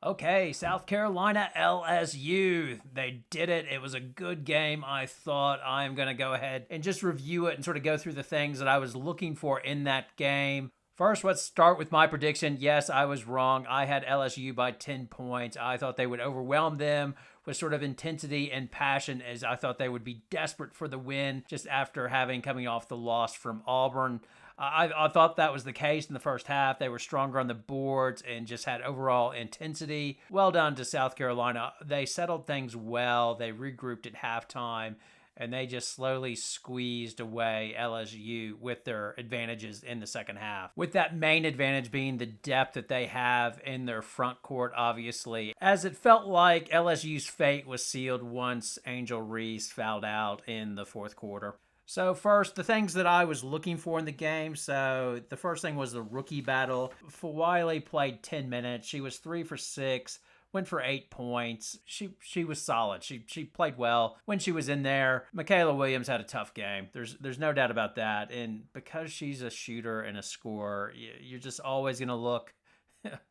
Okay, South Carolina LSU. They did it. It was a good game. I thought I'm going to go ahead and just review it and sort of go through the things that I was looking for in that game. First, let's start with my prediction. Yes, I was wrong. I had LSU by 10 points. I thought they would overwhelm them with sort of intensity and passion, as I thought they would be desperate for the win just after having coming off the loss from Auburn. I thought that was the case in the first half. They were stronger on the boards and just had overall intensity. Well done to South Carolina. They settled things well. They regrouped at halftime and they just slowly squeezed away LSU with their advantages in the second half. With that main advantage being the depth that they have in their front court, obviously, as it felt like LSU's fate was sealed once Angel Reese fouled out in the fourth quarter. So first, the things that I was looking for in the game. So the first thing was the rookie battle. Wiley played 10 minutes. She was 3 for 6, went for 8 points. She was solid. She played well when she was in there. Michaela Williams had a tough game. There's no doubt about that. And because she's a shooter and a scorer, you're just always going to look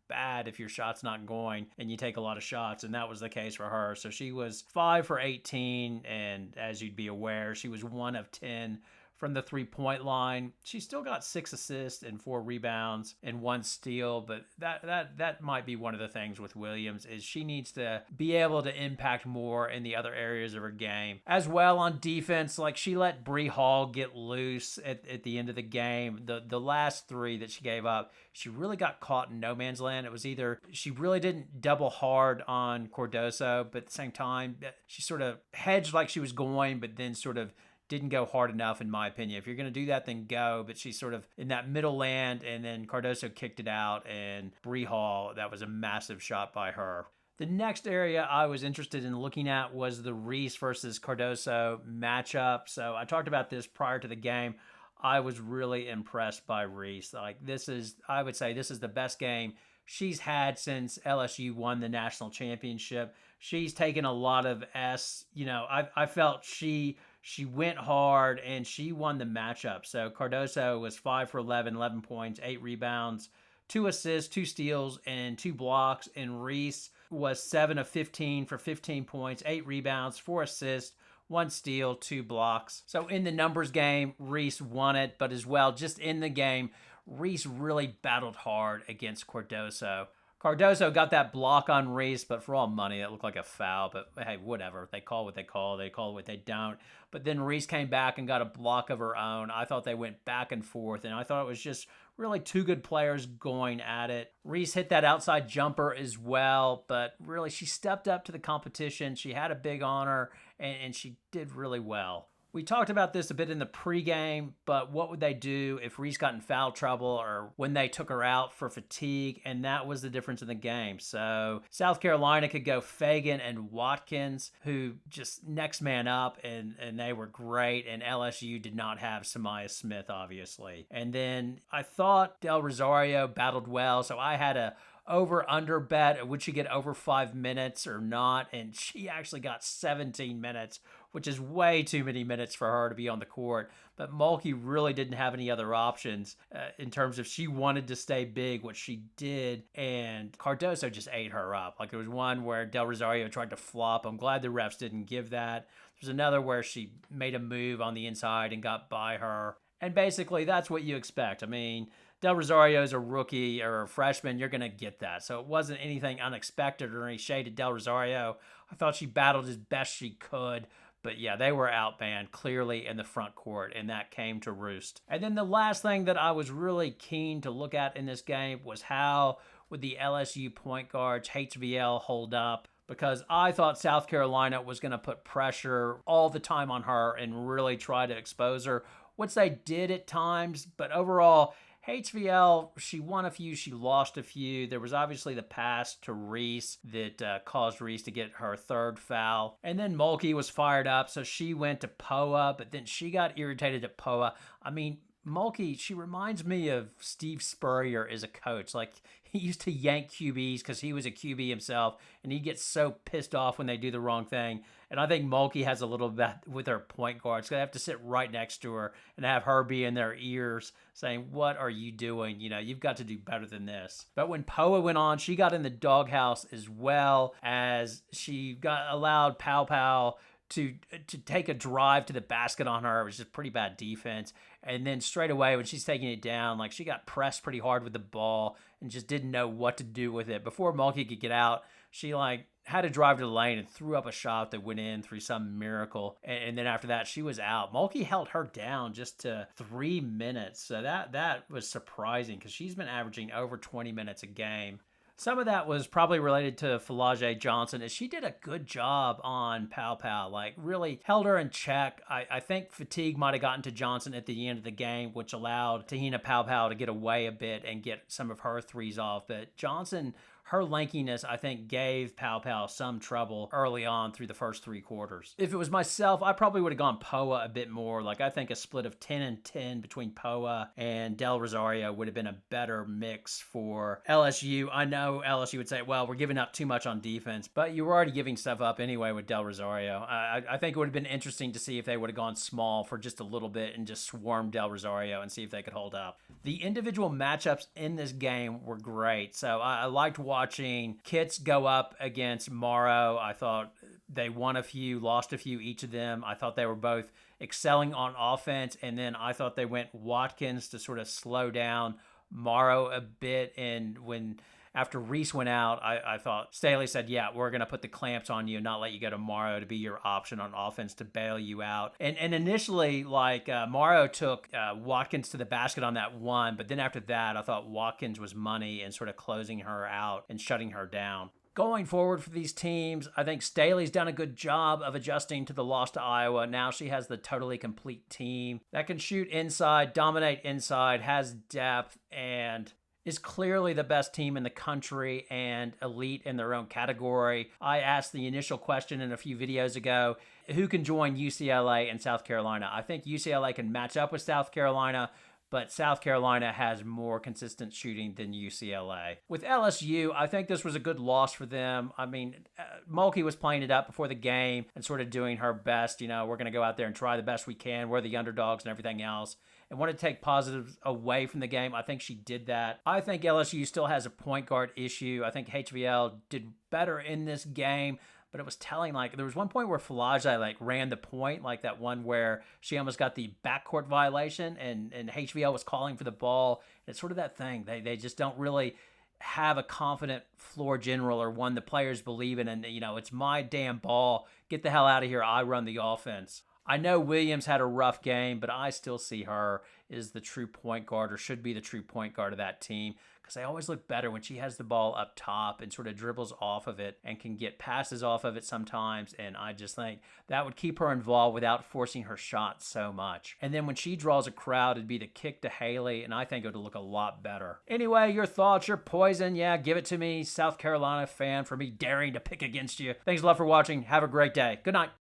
bad if your shot's not going and you take a lot of shots, and that was the case for her. So she was 5 for 18, and as you'd be aware, she was 1 of 10 from the 3-point line. She still got 6 assists and 4 rebounds and 1 steal, but that might be one of the things with Williams is she needs to be able to impact more in the other areas of her game. As well on defense, like she let Bree Hall get loose at the end of the game. The last 3 that she gave up, she really got caught in no man's land. It was either she really didn't double hard on Cardoso, but at the same time, she sort of hedged like she was going, but then sort of didn't go hard enough, in my opinion. If you're going to do that, then go. But she's sort of in that middle land, and then Cardoso kicked it out, and Bree Hall, that was a massive shot by her. The next area I was interested in looking at was the Reese versus Cardoso matchup. So I talked about this prior to the game. I was really impressed by Reese. Like I would say this is the best game she's had since LSU won the national championship. She's taken a lot of I felt she went hard and she won the matchup. So Cardoso was 5 for 11, 11 points, 8 rebounds, 2 assists, 2 steals, and 2 blocks. And Reese was 7 of 15 for 15 points, 8 rebounds, 4 assists, 1 steal, 2 blocks. So in the numbers game, Reese won it, but as well, just in the game, Reese really battled hard against Cardoso. Cardoso got that block on Reese, but for all money, it looked like a foul. But hey, whatever. They call what they call. They call what they don't. But then Reese came back and got a block of her own. I thought they went back and forth, and I thought it was just really 2 good players going at it. Reese hit that outside jumper as well, but really she stepped up to the competition. She had a big honor, and she did really well. We talked about this a bit in the pregame, but what would they do if Reese got in foul trouble or when they took her out for fatigue? And that was the difference in the game. So South Carolina could go Fagan and Watkins, who just next man up, and they were great. And LSU did not have Samaya Smith, obviously. And then I thought Del Rosario battled well, so I had a over-under bet. Would she get over 5 minutes or not? And she actually got 17 minutes, which is way too many minutes for her to be on the court. But Mulkey really didn't have any other options in terms of she wanted to stay big, which she did. And Cardoso just ate her up. Like there was one where Del Rosario tried to flop. I'm glad the refs didn't give that. There's another where she made a move on the inside and got by her. And basically, that's what you expect. I mean, Del Rosario is a rookie or a freshman. You're going to get that. So it wasn't anything unexpected or any shade at Del Rosario. I thought she battled as best she could. But yeah, they were outmanned clearly in the front court, and that came to roost. And then the last thing that I was really keen to look at in this game was how would the LSU point guards, HVL, hold up? Because I thought South Carolina was going to put pressure all the time on her and really try to expose her, which they did at times. But overall, HVL, she won a few, she lost a few. There was obviously the pass to Reese that caused Reese to get her 3rd foul. And then Mulkey was fired up, so she went to Poa, but then she got irritated at Poa. I mean, Mulkey, she reminds me of Steve Spurrier as a coach. Like, he used to yank QBs because he was a QB himself, and he gets so pissed off when they do the wrong thing. And I think Mulkey has a little bit with her point guards. They have to sit right next to her and have her be in their ears saying, what are you doing? You've got to do better than this. But when Poa went on, she got in the doghouse as well, as she got allowed Pow Pow to take a drive to the basket on her. It was just pretty bad defense. And then straight away when she's taking it down, like, she got pressed pretty hard with the ball and just didn't know what to do with it. Before Mulkey could get out, she had to drive to the lane and threw up a shot that went in through some miracle. And then after that, she was out. Mulkey held her down just to 3 minutes. So that was surprising because she's been averaging over 20 minutes a game. Some of that was probably related to Falajah Johnson, as she did a good job on Pow Pow, like really held her in check. I think fatigue might have gotten to Johnson at the end of the game, which allowed Tahina Pow Pow to get away a bit and get some of her threes off. But Johnson, her lankiness, I think, gave Pow Pow some trouble early on through the first 3 quarters. If it was myself, I probably would have gone Poa a bit more. Like, I think a split of 10 and 10 between Poa and Del Rosario would have been a better mix for LSU. I know LSU would say, well, we're giving up too much on defense, but you were already giving stuff up anyway with Del Rosario. I think it would have been interesting to see if they would have gone small for just a little bit and just swarmed Del Rosario and see if they could hold up. The individual matchups in this game were great. So I liked watching Kits go up against Morrow. I thought they won a few, lost a few, each of them. I thought they were both excelling on offense. And then I thought they went Watkins to sort of slow down Morrow a bit. And after Reese went out, I thought Staley said, yeah, we're going to put the clamps on you and not let you go to Morrow to be your option on offense to bail you out. And initially, Morrow took Watkins to the basket on that one. But then after that, I thought Watkins was money and sort of closing her out and shutting her down. Going forward for these teams, I think Staley's done a good job of adjusting to the loss to Iowa. Now she has the totally complete team that can shoot inside, dominate inside, has depth, and is clearly the best team in the country and elite in their own category. I asked the initial question in a few videos ago, who can join UCLA and South Carolina? I think UCLA can match up with South Carolina, but South Carolina has more consistent shooting than UCLA. With LSU, I think this was a good loss for them. I mean, Mulkey was playing it up before the game and sort of doing her best. We're going to go out there and try the best we can. We're the underdogs and everything else. And want to take positives away from the game. I think she did that. I think LSU still has a point guard issue. I think HVL did better in this game, but it was telling. There was one point where Falajah ran the point, like that one where she almost got the backcourt violation, and HVL was calling for the ball. It's sort of that thing. They just don't really have a confident floor general or one the players believe in, and it's my damn ball. Get the hell out of here. I run the offense. I know Williams had a rough game, but I still see her as the true point guard, or should be the true point guard of that team, because they always look better when she has the ball up top and sort of dribbles off of it and can get passes off of it sometimes. And I just think that would keep her involved without forcing her shot so much. And then when she draws a crowd, it'd be the kick to Haley, and I think it would look a lot better. Anyway, your thoughts, your poison, yeah, give it to me, South Carolina fan, for me daring to pick against you. Thanks a lot for watching. Have a great day. Good night.